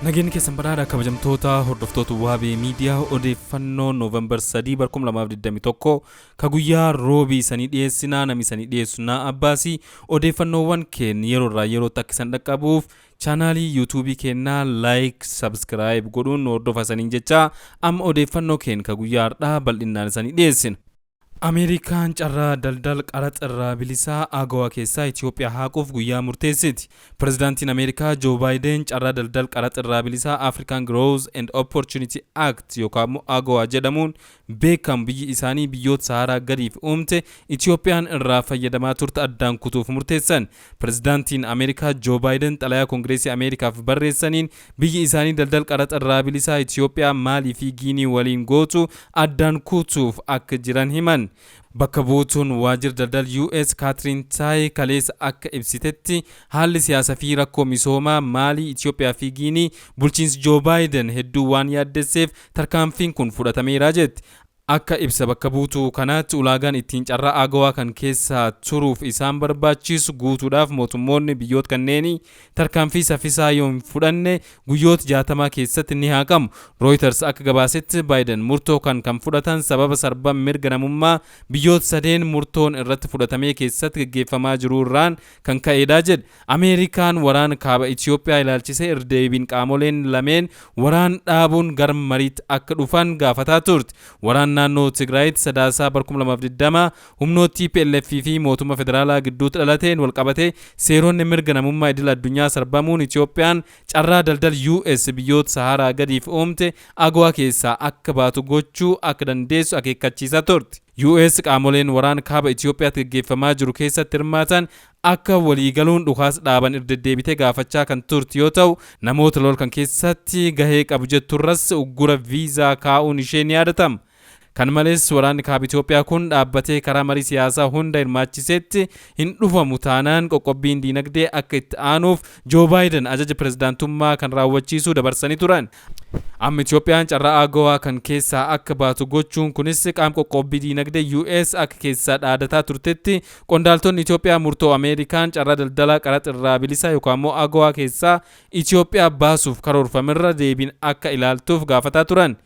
Nageen keessan badhaadha kabajamtoota hordoftoota Wabe Media odeeffannoo November 3 2021 ka guyyaa roobii sanii dhiyeessinaa nami sanii dhiyeessunaa abbaasii odeeffannoowwan keenya yeroo yerootti akka isin dhaqqabuuf chaanaalii YouTube keenyaa like subscribe godhuun hordofa saniin jecha amma odeeffannoo keenya ka guyyaa har'aa bal'inaan sanii dhiyeessina. Ameerikaan carraa daldala qaraxa bilisaa agawaa keessaa Ethiopiyaa haquuf guyyaa murteessiti. Pirezidaantiin Ameerikaa Joe Biden carraa daldala qaraxa bilisaa African Growth and Opportunity Act yookaan agawaa jedhamuun beekamu biyyi isaanii biyyoota Sahaaraa gadiif uumte Ethiopian irraa fayyadamaa turte addaan kutuuf murteessan. Pirezidaantiin Ameerikaa Joe Biden xalayaa Kongireesii Ameerikaaf barreessaniin biyyi isaanii daldala qaraxa bilisaa Ethiopiyaa Maalii fi Giinii waliin gootu addaan kutuuf akka jiran himan. Bakka buutuun waajjira daldala US Catherine Tai kaleessa akka ibsitetti haalli siyaasaa fi rakkoo misoomaa Maalii Ethiopiyaa fi Giinii bulchiinsi Joe Biden hedduu waan yaaddesseef tarkaanfiin kun fudhatameera jetti. Akka ibsa bakka buutuu kanaatti ulaagaan ittiin carraa agawaa kan keessaa turuuf isaan barbaachisu guutuudhaaf mootummoonni biyyoota kanneenii tarkaanfii saffisaa yoo hin fudhanne guyyoota 60 keessatti ni haqamu. Reuters akka gabaasetti Biden murtoo kan fudhatan sababa sarba mirga namummaa biyyoota sadeen murtoon irratti fudhatamee keessatti gaggeeffamaa jiru irraan kan ka'eedha jedhe. Ameerikaan waraana kaaba Itoophiyaa ilaalchisee irdeebiin qaamoleen lameen waraan dhaabuun gara mariitti akka dhufan gaafataa turte. Naannoo Tigray sadaasaa 2020 humnoota TPLF fi mootummaa federaalaa gidduutti dhalateen walqabatee seeronni mirga namummaa idil addunyaa sarbamuun Itoophiyaan carraa daldala US biyyoota Sahaaraa gadiif uumte agawaa keessaa akka baatu gochuu akka dandeessu akeekkachiisaa turte. US qaamoleen waraana kaaba Itoophiyaatti gaggeeffamaa jiru keessatti hirmaatan akka waliigaluun dhukaasa dhaaban irra-deddeebitee gaafachaa kan turte yoo ta'u namoota lol kan keessatti gahee qabu jetturras uggura viizaa kaa'uun ishee ni yaadatama. Kan malees waraanni kaaba Itoophiyaa kun dhaabbatee karaa marii siyaasaa hunda hirmaachisetti hin dhufamu taanaan qoqqobbiin diinagdee akka itti aanuuf Joe Biden ajaja pirezidaantummaa kan raawwachiisuu dabarsanii turan. Amma Itoophiyaan carraa agawaa kan keessaa akka baatu gochuun kunis qaama qoqqobbii diinagdee US akka keessaa dhaadataa turtetti qondaaltonni Itoophiyaa murtoo Ameerikaan carraa daldala qaraxa bilisaa yookaan agawaa keessaa Itoophiyaa baasuuf karoorfamerra deebiin akka ilaaltuuf gaafataa turan.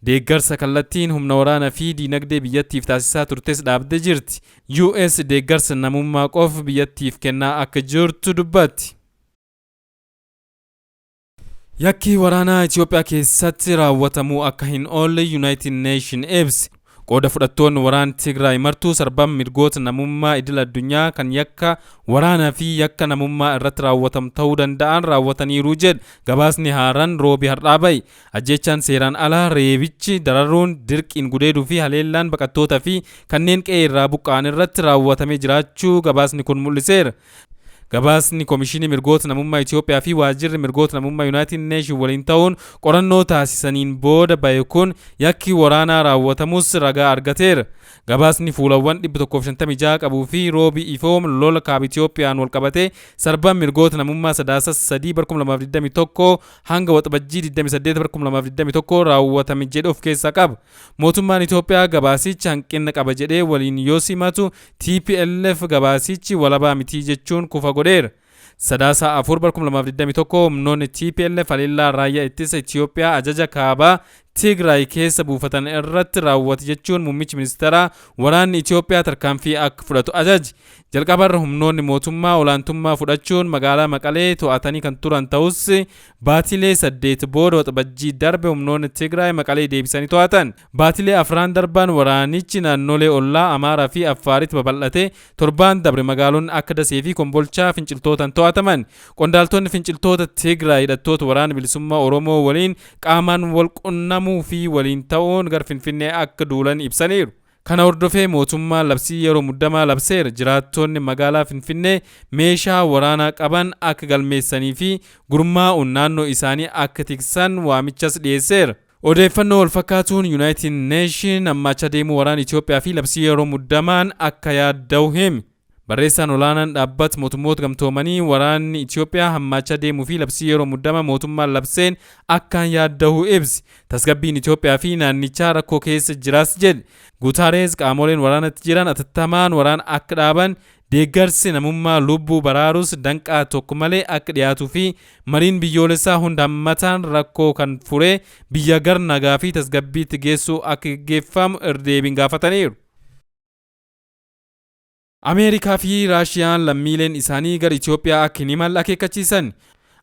Deeggarsa kallattiin humna waraanaa fi diinagdee biyyattiif taasisaa turtes dhaabdee jirti. US deeggarsa namummaa qofa biyyattiif kennaa akka jirtu dubbatti. Yakki waraanaa Itoophiyaa keessatti raawwatamuu akka hin oolle United Nations ibse. Qooda fudhattoonni waraana Tigray martuu sarbama mirgoota namummaa idil addunyaa kan yakka waraanaa fi yakka namummaa irratti raawwatamu ta'uu danda'an raawwataniiru jedhe gabaasni haaraan roobii har'aa bahe. Ajjechaan seeraan alaa, reebichi, dararuun, dirqiin gudeeduu fi haleellaan baqattootaa fi kanneen qe'ee irraa buqqa'an irratti raawwatamee jiraachuu gabaasni kun mul'iseera. Gabaasni Komishinii Mirgoota Namummaa Itoophiyaa fi Waajjirri Mirgoota Namummaa United Nations waliin ta'uun qorannoo taasisaniin booda bahe kun yakki waraanaa raawwatamus ragaa argateera. Gabaasni fuulawwan 156 qabuu fi roobii ifoom lola kaaba Itoophiyaan walqabatee sarba mirgoota namummaa sadaasa 3 2021 hanga waxabajjii 28 2021 raawwatame jedhe of keessaa qaba. Mootummaan Itoophiyaa gabaasicha hanqina qaba jedhee waliin yoo simatu TPLF gabaasichi walabaa miti jechuun kufa godheera. Sadaasa 4 2021 humnoonni TPLF haleellaa raayyaa ittisa Itoophiyaa ajaja kaabaa Tigray keessa buufatan irratti raawwate jechuun muummichi ministeeraa waraanni Itoophiyaa tarkaanfii akka fudhatu ajaji. Jalqabarra humnoonni mootummaa olaantummaa fudhachuun magaalaa Maqalee to'atanii kan turan ta'us baatilee 8 booda waxabajjii darbe humnoonni Tigray Maqalee deebisanii to'atan. Baatilee afraan darban waraanichi naannolee ollaa Amaaraa fi Affaaritti babal'ate torbaan dabre magaalonni akka Dasee fi Kombolchaa finciltootaan to'ataman. Qondaaltonni finciltoota Tigray hidhattoota waraana bilisummaa Oromoo waliin qaamaan wal qunnamuu fi waliin ta'uun gar Finfinnee akka duulan ibsaniiru. Kana hordofee mootummaan labsii yeroo muddamaa labseera. Jiraattonni magaalaa Finfinnee meeshaa waraanaa qaban akka galmeessanii fi gurmaa'uun naannoo isaanii akka tiksan waamichas dhiyeesseera. Odeeffannoo wal fakkaatuun United Nations ammaacha deemuu waraana Itoophiyaa fi labsii yeroo muddamaan akka yaadda'u hime. Barreessaan olaanaan dhaabbata mootummoota gamtoomanii waraanni Itoophiyaa hammaacha deemuu fi labsii yeroo muddamaa mootummaan labseen akkaan yaadda'uu ibsi. Tasgabbiin Itoophiyaa fi naannichaa rakkoo keessa jiraas jedhe. Guutaarees qaamoleen waraanatti jiran atattamaan waraan akka dhaaban deeggarsi namummaa lubbuu baraarus danqaa tokko malee akka dhiyaatuu fi mariin biyyoolessaa hunda hammataan rakkoo kan furee biyya gar nagaa fi tasgabbiitti geessuu akka gaggeeffamu irdeebiin gaafataniiru. Ameerikaa fi Raashiyaan lammiileen isaanii gara Itoophiyaa akka hin imalle akeekkachiisan.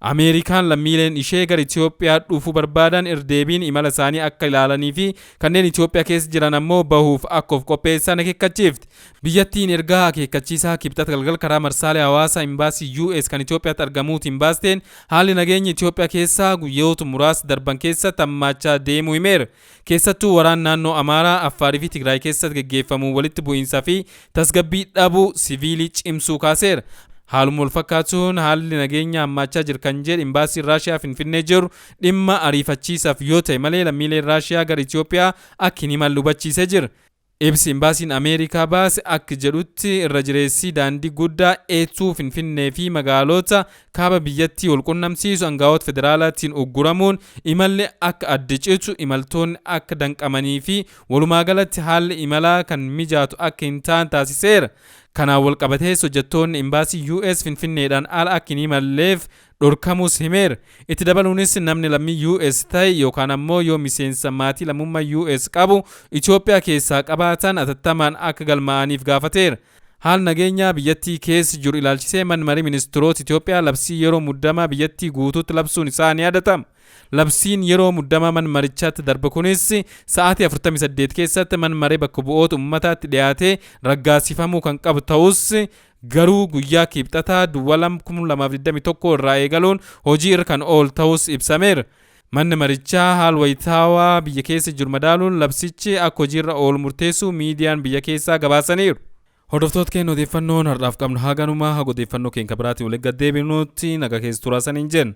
Ameerikaan lammiileen ishee gara Itoophiyaa dhufuu barbaadan irdeebiin imala isaanii akka ilaalanii fi kanneen Itoophiyaa keessa jiran ammoo bahuuf akka of qopheessan akeekkachiifti. Biyyattiin ergaa akeekkachiisaa kibxata galgal karaa marsaalee hawaasaa imbaasii US kan Itoophiyaatti argamuutiin baasteen haalli nageenya Itoophiyaa keessaa guyyoota muraasa darban keessatti hammaachaa deemuu himeera. Keessattuu waraan naannoo Amaaraa, Affaarii fi Tigraay keessatti gaggeeffamuu walitti bu'iinsaa fi tasgabbii dhabuu siviilii cimsuu kaaseera. Haaluma wal fakkaatuun haalli nageenya hammaachaa jiru kan jedhe imbaasiin Raashiyaa Finfinnee jiru dhimma ariifachiisaaf yoo ta'e malee lammiileen Raashiyaa gara Itoophiyaa akka hin imalle hubachiisee jira. Ibsi imbaasiin Ameerikaa baase akka jedhutti irra jireessii daandii guddaa eetuu Finfinnee fi magaalota kaaba biyyattii wal qunnamsiisu aangawoota federaalaatiin ugguramuun imalli akka adda citu imaltoonni akka danqamanii fi walumaa galatti haalli imalaa kan mijaatu akka hin taane taasiseera. Kanaan wal qabatee hojjettoonni imbaasii US Finfinneedhaan ala akka hin imalleef dhorkamuus himeera. Itti dabaluunis namni lammii US ta'e yookaan ammoo yoo miseensa maatii lammummaa US qabu Itoophiyaa keessaa qabaatan hatattamaan akka galmaa'aniif gaafateera. Haal nageenyaa biyyattii keessa jiru ilaalchisee manmarii ministeerota Itoophiyaa labsii yeroo muddamaa biyyattii guutuutti labsuun isaa ni yaadatama. Labsiin yeroo muddamaa manmarichaatti darbe kunis sa'aatii 48 keessatti manmaree bakka bu'oota uummataatti dhiyaatee raggaasifamuu kan qabu ta'us garuu guyyaa kibxataa duwwaa 2021 irraa eegaluun hojii irra kan oolu ta'us ibsameera. Manni marichaa haal wayitaawaa biyya keessa jiru madaaluun labsichi akka hojii irra oolu murteessuu miidiyaan biyya keessaa gabaasaniiru. Hordoftoota keenya odeeffannoon har'aaf qabnu haa ganumaa haa odeeffannoo keenya biraatiin walitti deebinuutti nagaa keessa turaasan hin jennu.